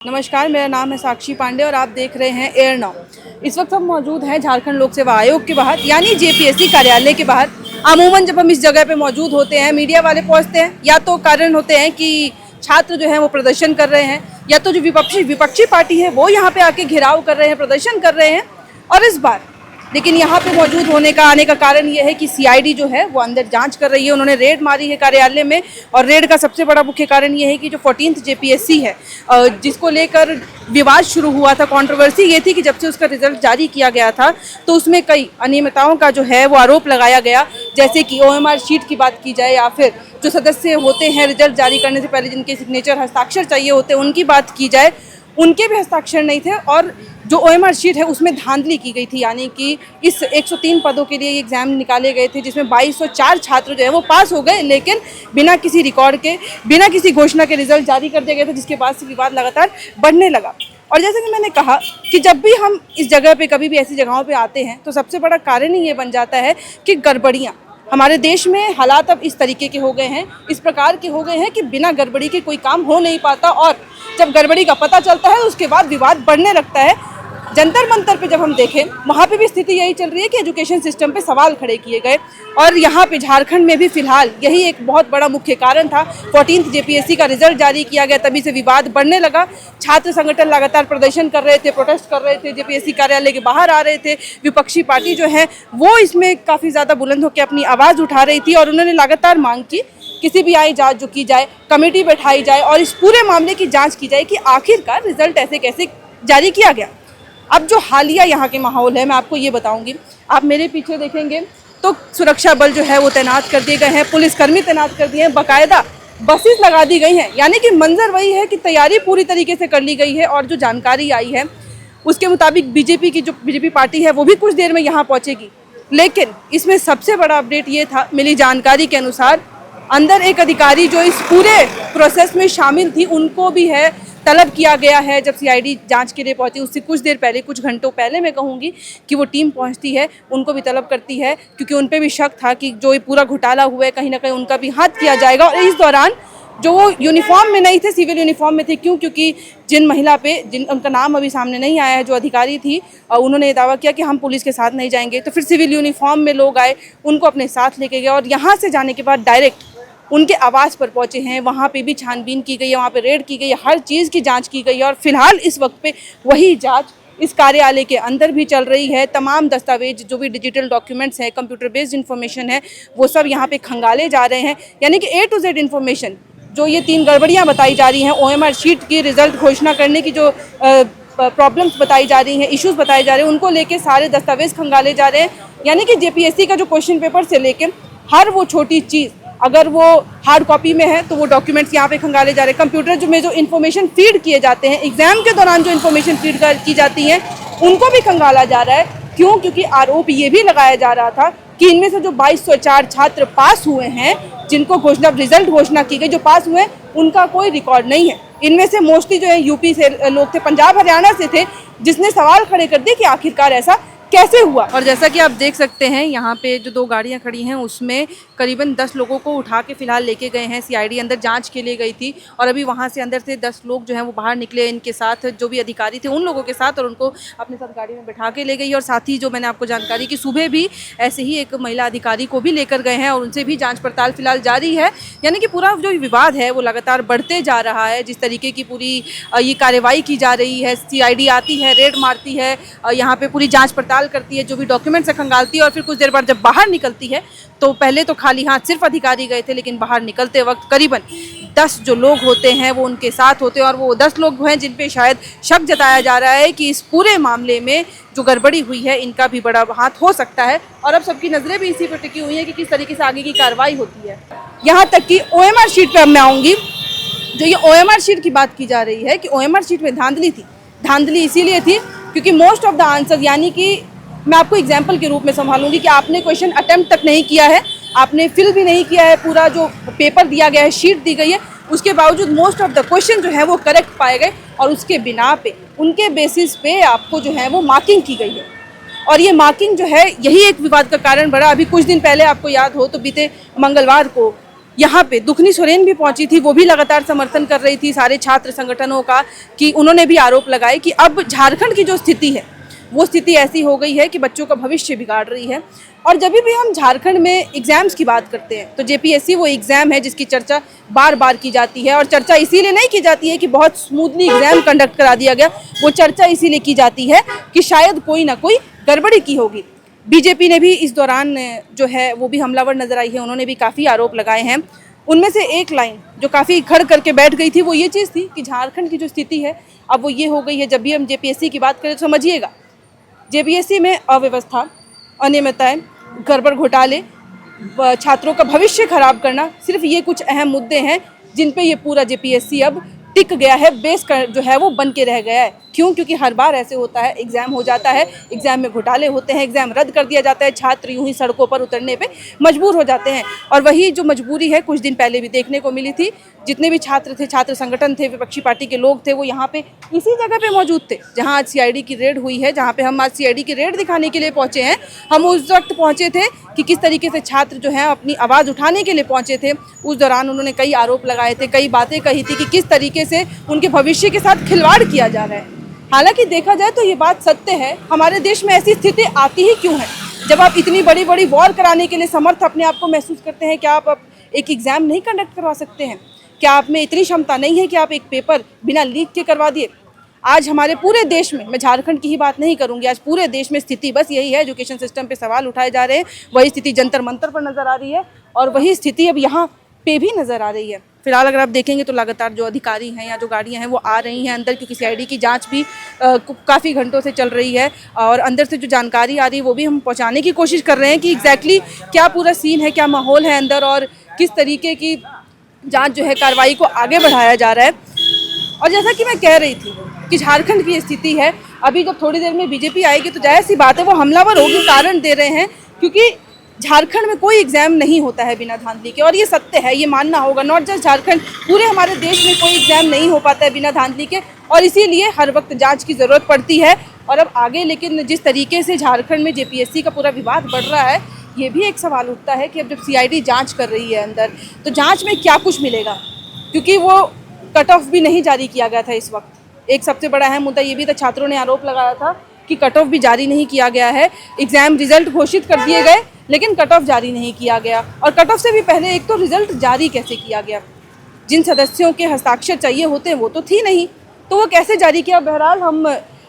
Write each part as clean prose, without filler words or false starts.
नमस्कार, मेरा नाम है साक्षी पांडे और आप देख रहे हैं एयर नाउ। इस वक्त हम मौजूद हैं झारखंड लोक सेवा आयोग के बाहर यानी जेपीएससी कार्यालय के बाहर। अमूमन जब हम इस जगह पे मौजूद होते हैं, मीडिया वाले पहुंचते हैं, या तो कारण होते हैं कि छात्र जो हैं वो प्रदर्शन कर रहे हैं, या तो जो विपक्षी पार्टी है वो यहाँ पे आके घेराव कर रहे हैं, प्रदर्शन कर रहे हैं। और इस बार लेकिन यहाँ पे मौजूद होने का आने का कारण ये है कि सीआईडी जो है वो अंदर जांच कर रही है। उन्होंने रेड मारी है कार्यालय में, और रेड का सबसे बड़ा मुख्य कारण ये है कि जो 14th जेपीएससी है जिसको लेकर विवाद शुरू हुआ था, कंट्रोवर्सी ये थी कि जब से उसका रिजल्ट जारी किया गया था तो उसमें कई अनियमितताओं का जो है वो आरोप लगाया गया। जैसे कि ओएमआर शीट की बात की जाए, या फिर जो सदस्य होते हैं रिजल्ट जारी करने से पहले जिनके सिग्नेचर हस्ताक्षर चाहिए होते हैं उनकी बात की जाए, उनके भी हस्ताक्षर नहीं थे। और जो ओएमआर शीट है उसमें धांधली की गई थी, यानी कि इस 103 पदों के लिए एग्जाम निकाले गए थे जिसमें 2204 छात्र जो है वो पास हो गए, लेकिन बिना किसी रिकॉर्ड के, बिना किसी घोषणा के रिजल्ट जारी कर दिया गया था, जिसके बाद से विवाद लगातार बढ़ने लगा। और जैसे कि मैंने कहा कि जब भी हम इस जगह पे, कभी भी ऐसी जगहों पे आते हैं, तो सबसे बड़ा कारण ही ये बन जाता है कि गड़बड़ियाँ हमारे देश में, हालात अब इस तरीके के हो गए हैं, इस प्रकार के हो गए हैं कि बिना गड़बड़ी के कोई काम हो नहीं पाता। और जब गड़बड़ी का पता चलता है उसके बाद विवाद बढ़ने लगता है। जंतर मंतर पे जब हम देखें, वहाँ पे भी स्थिति यही चल रही है कि एजुकेशन सिस्टम पे सवाल खड़े किए गए। और यहाँ पे झारखंड में भी फिलहाल यही एक बहुत बड़ा मुख्य कारण था। 14th जेपीएससी का रिजल्ट जारी किया गया, तभी से विवाद बढ़ने लगा। छात्र संगठन लगातार प्रदर्शन कर रहे थे, प्रोटेस्ट कर रहे थे, जेपीएससी कार्यालय के बाहर आ रहे थे। विपक्षी पार्टी जो है वो इसमें काफ़ी ज़्यादा बुलंद होकर अपनी आवाज़ उठा रही थी, और उन्होंने लगातार मांग की किसी भी आई जांच जो की जाए, कमेटी बैठाई जाए और इस पूरे मामले की जाँच की जाए कि आखिरकार रिजल्ट ऐसे कैसे जारी किया गया। अब जो हालिया यहाँ के माहौल है मैं आपको ये बताऊंगी। आप मेरे पीछे देखेंगे तो सुरक्षा बल जो है वो तैनात कर दिए गए हैं, पुलिसकर्मी तैनात कर दिए हैं, बाकायदा बसेस लगा दी गई हैं। यानी कि मंजर वही है कि तैयारी पूरी तरीके से कर ली गई है। और जो जानकारी आई है उसके मुताबिक बीजेपी पार्टी है वो भी कुछ देर में यहाँ पहुँचेगी। लेकिन इसमें सबसे बड़ा अपडेट ये था, मिली जानकारी के अनुसार अंदर एक अधिकारी जो इस पूरे प्रोसेस में शामिल थी उनको भी है तलब किया गया है। जब सीआईडी जांच के लिए पहुंची उससे कुछ देर पहले, कुछ घंटों पहले मैं कहूँगी कि वो टीम पहुंचती है, उनको भी तलब करती है, क्योंकि उन पे भी शक था कि जो ये पूरा घोटाला हुआ है कहीं ना कहीं उनका भी हाथ किया जाएगा। और इस दौरान जो वो यूनिफॉर्म में नहीं थे, सिविल यूनिफॉर्म में थे। क्योंकि जिन महिला पे, उनका नाम अभी सामने नहीं आया है, जो अधिकारी थी, उन्होंने ये दावा किया कि हम पुलिस के साथ नहीं जाएंगे, तो फिर सिविल यूनिफॉर्म में लोग आए, उनको अपने साथ लेके गए और यहाँ से जाने के बाद डायरेक्ट उनके आवास पर पहुंचे हैं। वहाँ पे भी छानबीन की गई है, वहाँ पे रेड की गई है, हर चीज़ की जांच की गई है। और फिलहाल इस वक्त पे वही जांच इस कार्यालय के अंदर भी चल रही है। तमाम दस्तावेज, जो भी डिजिटल डॉक्यूमेंट्स हैं, कंप्यूटर बेस्ड इन्फॉर्मेशन है, वो सब यहाँ पे खंगाले जा रहे हैं। यानी कि A to Z इन्फॉर्मेशन, जो ये 3 गड़बड़ियाँ बताई जा रही हैं, ओएमआर शीट की रिजल्ट घोषणा करने की जो प्रॉब्लम्स बताई जा रही हैं, इश्यूज़ बताए जा रहे हैं, उनको लेके सारे दस्तावेज खंगाले जा रहे हैं। यानी कि जेपीएससी का जो क्वेश्चन पेपर से लेके हर वो छोटी चीज़, अगर वो हार्ड कॉपी में है तो वो डॉक्यूमेंट्स यहाँ पे खंगाले जा रहे हैं। कंप्यूटर में जो इन्फॉर्मेशन फीड किए जाते हैं, एग्जाम के दौरान जो इन्फॉर्मेशन फीड की जाती हैं, उनको भी खंगाला जा रहा है। क्यों? क्योंकि आरोप ये भी लगाया जा रहा था कि इनमें से जो 2204 छात्र पास हुए हैं, जिनको रिजल्ट घोषणा की गई, जो पास हुए हैं, उनका कोई रिकॉर्ड नहीं है। इनमें से मोस्टली जो है यूपी से लोग थे, पंजाब हरियाणा से थे, जिसने सवाल खड़े कर दिए कि आखिरकार ऐसा कैसे हुआ। और जैसा कि आप देख सकते हैं यहाँ पे जो 2 गाड़ियाँ खड़ी हैं उसमें करीबन 10 लोगों को उठा के फिलहाल लेके गए हैं। सीआईडी अंदर जांच के लिए गई थी, और अभी वहाँ से अंदर से 10 लोग जो हैं वो बाहर निकले इनके साथ, जो भी अधिकारी थे उन लोगों के साथ, और उनको अपने साथ गाड़ी में बैठा के ले गई। और साथ ही जो मैंने आपको जानकारी की, सुबह भी ऐसे ही एक महिला अधिकारी को भी लेकर गए हैं, और उनसे भी जाँच पड़ताल फिलहाल जारी है। यानी कि पूरा जो विवाद है वो लगातार बढ़ते जा रहा है। जिस तरीके की पूरी ये कार्रवाई की जा रही है, सीआईडी आती है, रेड मारती है, यहाँ पे पूरी जाँच पड़ताल करती है, जो भी डॉक्यूमेंट्स से खंगालती है, और फिर कुछ देर बाद जब बाहर निकलती है तो पहले तो खाली हाथ सिर्फ अधिकारी गए थे, लेकिन बाहर निकलते वक्त करीबन 10 जो लोग होते हैं वो उनके साथ होते हैं। और वो 10 लोग हैं जिन पे शायद शक जताया जा रहा है कि इस पूरे मामले में जो गड़बड़ी हुई है इनका भी बड़ा हाथ हो सकता है। और अब सबकी नज़रें भी इसी पर टिकी हुई हैं कि किस तरीके से आगे की कार्रवाई होती है। यहाँ तक कि ओएमआर शीट पर अब मैं आऊँगी। जो ये ओएमआर शीट की बात की जा रही है कि ओएमआर शीट में धांधली थी, धांधली इसीलिए थी क्योंकि मोस्ट ऑफ द आंसर, यानी कि मैं आपको एग्जाम्पल के रूप में संभालूंगी कि आपने क्वेश्चन अटेम्प्ट तक नहीं किया है, आपने फिल भी नहीं किया है, पूरा जो पेपर दिया गया है, शीट दी गई है, उसके बावजूद मोस्ट ऑफ द क्वेश्चन जो है वो करेक्ट पाए गए, और उसके बिना पे, उनके बेसिस पे आपको जो है वो मार्किंग की गई है। और ये मार्किंग जो है, यही एक विवाद का कारण बढ़ा। अभी कुछ दिन पहले आपको याद हो तो बीते मंगलवार को यहाँ पे दुखनी सोरेन भी पहुंची थी, वो भी लगातार समर्थन कर रही थी सारे छात्र संगठनों का, कि उन्होंने भी आरोप लगाए कि अब झारखंड की जो स्थिति है वो स्थिति ऐसी हो गई है कि बच्चों का भविष्य बिगाड़ रही है। और जब भी हम झारखंड में एग्ज़ाम्स की बात करते हैं तो जेपीएससी वो एग्ज़ाम है जिसकी चर्चा बार बार की जाती है, और चर्चा इसीलिए नहीं की जाती है कि बहुत स्मूथली एग्ज़ाम कंडक्ट करा दिया गया, वो चर्चा इसीलिए की जाती है कि शायद कोई ना कोई गड़बड़ी की होगी। बीजेपी ने भी इस दौरान जो है वो भी हमलावर नजर आई है, उन्होंने भी काफ़ी आरोप लगाए हैं। उनमें से एक लाइन जो काफ़ी खड़ करके बैठ गई थी वो ये चीज़ थी कि झारखंड की जो स्थिति है अब वो ये हो गई है, जब भी हम जेपीएससी की बात करें तो समझिएगा जेपीएससी में अव्यवस्था, अनियमितताएं, गड़बड़, घोटाले, छात्रों का भविष्य खराब करना, सिर्फ ये कुछ अहम मुद्दे हैं जिन पे ये पूरा जेपीएससी अब टिक गया है, बेस जो है वो बन के रह गया है। क्यों? क्योंकि हर बार ऐसे होता है, एग्ज़ाम हो जाता है, एग्ज़ाम में घोटाले होते हैं, एग्ज़ाम रद्द कर दिया जाता है, छात्र यूं ही सड़कों पर उतरने पे मजबूर हो जाते हैं। और वही जो मजबूरी है कुछ दिन पहले भी देखने को मिली थी, जितने भी छात्र थे, छात्र संगठन थे, विपक्षी पार्टी के लोग थे, वो यहाँ पे इसी जगह पे मौजूद थे जहाँ आज सीआईडी की रेड हुई है, जहाँ पे हम आज सीआईडी की रेड दिखाने के लिए पहुँचे हैं। हम उस वक्त पहुँचे थे कि किस तरीके से छात्र जो हैं अपनी आवाज़ उठाने के लिए पहुँचे थे। उस दौरान उन्होंने कई आरोप लगाए थे, कई बातें कही थी कि किस तरीके से उनके भविष्य के साथ खिलवाड़ किया जा रहा है। हालांकि देखा जाए तो ये बात सत्य है, हमारे देश में ऐसी स्थिति आती ही क्यों है? जब आप इतनी बड़ी बड़ी वॉर कराने के लिए समर्थ अपने आप को महसूस करते हैं, क्या आप एक एग्ज़ाम नहीं कंडक्ट करवा सकते हैं? क्या आप में इतनी क्षमता नहीं है कि आप एक पेपर बिना लीक के करवा दिए? आज हमारे पूरे देश में, मैं झारखंड की ही बात नहीं करूंगी, आज पूरे देश में स्थिति बस यही है, एजुकेशन सिस्टम पे सवाल उठाए जा रहे हैं। वही स्थिति जंतर मंतर पर नज़र आ रही है और वही स्थिति अब यहाँ पे भी नज़र आ रही है। फिलहाल अगर आप देखेंगे तो लगातार जो अधिकारी हैं या जो गाड़ियां हैं वो आ रही हैं अंदर, क्योंकि सीआईडी की जांच भी काफ़ी घंटों से चल रही है और अंदर से जो जानकारी आ रही है वो भी हम पहुंचाने की कोशिश कर रहे हैं कि एग्जैक्टली क्या पूरा सीन है, क्या माहौल है अंदर और किस तरीके की जांच जो है कार्रवाई को आगे बढ़ाया जा रहा है। और जैसा कि मैं कह रही थी कि झारखंड की स्थिति है, अभी जब थोड़ी देर में बीजेपी आएगी तो जाहिर सी बात है वो हमलावर होगी, कारण दे रहे हैं क्योंकि झारखंड में कोई एग्ज़ाम नहीं होता है बिना धांधली के, और ये सत्य है, ये मानना होगा। नॉट जस्ट झारखंड, पूरे हमारे देश में कोई एग्ज़ाम नहीं हो पाता है बिना धांधली के, और इसीलिए हर वक्त जांच की ज़रूरत पड़ती है। और अब आगे लेकिन जिस तरीके से झारखंड में जेपीएससी का पूरा विवाद बढ़ रहा है, ये भी एक सवाल उठता है कि अब जब सीआईडी जाँच कर रही है अंदर, तो जाँच में क्या कुछ मिलेगा, क्योंकि वो कट ऑफ भी नहीं जारी किया गया था इस वक्त। एक सबसे बड़ा अहम मुद्दा ये भी था, छात्रों ने आरोप लगाया था कि कट ऑफ भी जारी नहीं किया गया है। एग्ज़ाम रिजल्ट घोषित कर दिए गए लेकिन कट ऑफ जारी नहीं किया गया, और कट ऑफ से भी पहले एक तो रिजल्ट जारी कैसे किया गया? जिन सदस्यों के हस्ताक्षर चाहिए होते हैं वो तो थी नहीं, तो वो कैसे जारी किया? बहरहाल हम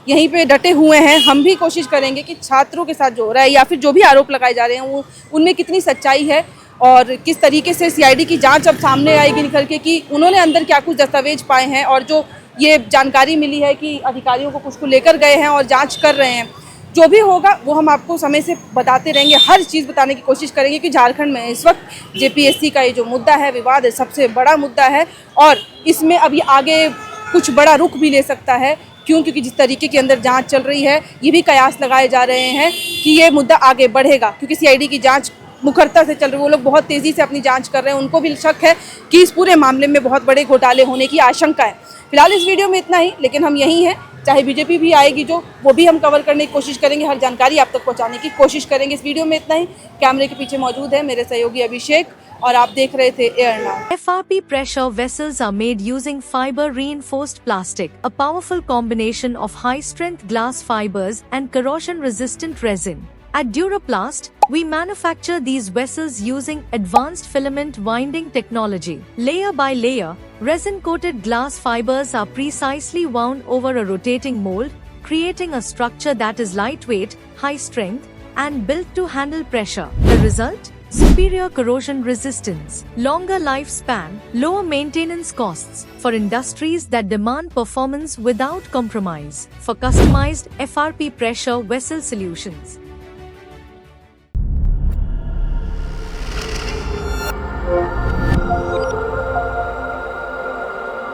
यहीं पे डटे हुए हैं, हम भी कोशिश करेंगे कि छात्रों के साथ जो हो रहा है या फिर जो भी आरोप लगाए जा रहे हैं वो उनमें कितनी सच्चाई है और किस तरीके से सीआईडी की जांच अब सामने आएगी निकल के कि उन्होंने अंदर क्या कुछ दस्तावेज पाए हैं, और जो ये जानकारी मिली है कि अधिकारियों को कुछ को लेकर गए हैं और जांच कर रहे हैं। जो भी होगा वो हम आपको समय से बताते रहेंगे, हर चीज़ बताने की कोशिश करेंगे कि झारखंड में इस वक्त जेपीएससी का ये जो मुद्दा है, विवाद है, सबसे बड़ा मुद्दा है और इसमें अभी आगे कुछ बड़ा रुख भी ले सकता है। क्यों? क्योंकि जिस तरीके के अंदर जांच चल रही है, ये भी कयास लगाए जा रहे हैं कि ये मुद्दा आगे बढ़ेगा, क्योंकि सीआईडी की जांच मुखरता से चल रही है, वो लोग बहुत तेज़ी से अपनी जांच कर रहे हैं, उनको भी शक है कि इस पूरे मामले में बहुत बड़े घोटाले होने की आशंका है। फिलहाल इस वीडियो में इतना ही, लेकिन हम यहीं हैं, चाहे बीजेपी भी आएगी जो, वो भी हम कवर करने की कोशिश करेंगे, हर जानकारी आप तक पहुंचाने की कोशिश करेंगे। इस वीडियो में इतना ही। कैमरे के पीछे मौजूद है मेरे सहयोगी अभिषेक और आप देख रहे थे air now. FRP pressure vessels are made using fiber reinforced plastic, a powerful combination of high strength glass fibers and corrosion resistant resin. At Duraplast, we manufacture these vessels using advanced filament winding technology. Layer by layer, resin-coated glass fibers are precisely wound over a rotating mold, creating a structure that is lightweight, high strength, and built to handle pressure. The result? Superior corrosion resistance, longer lifespan, lower maintenance costs for industries that demand performance without compromise. For customized FRP pressure vessel solutions,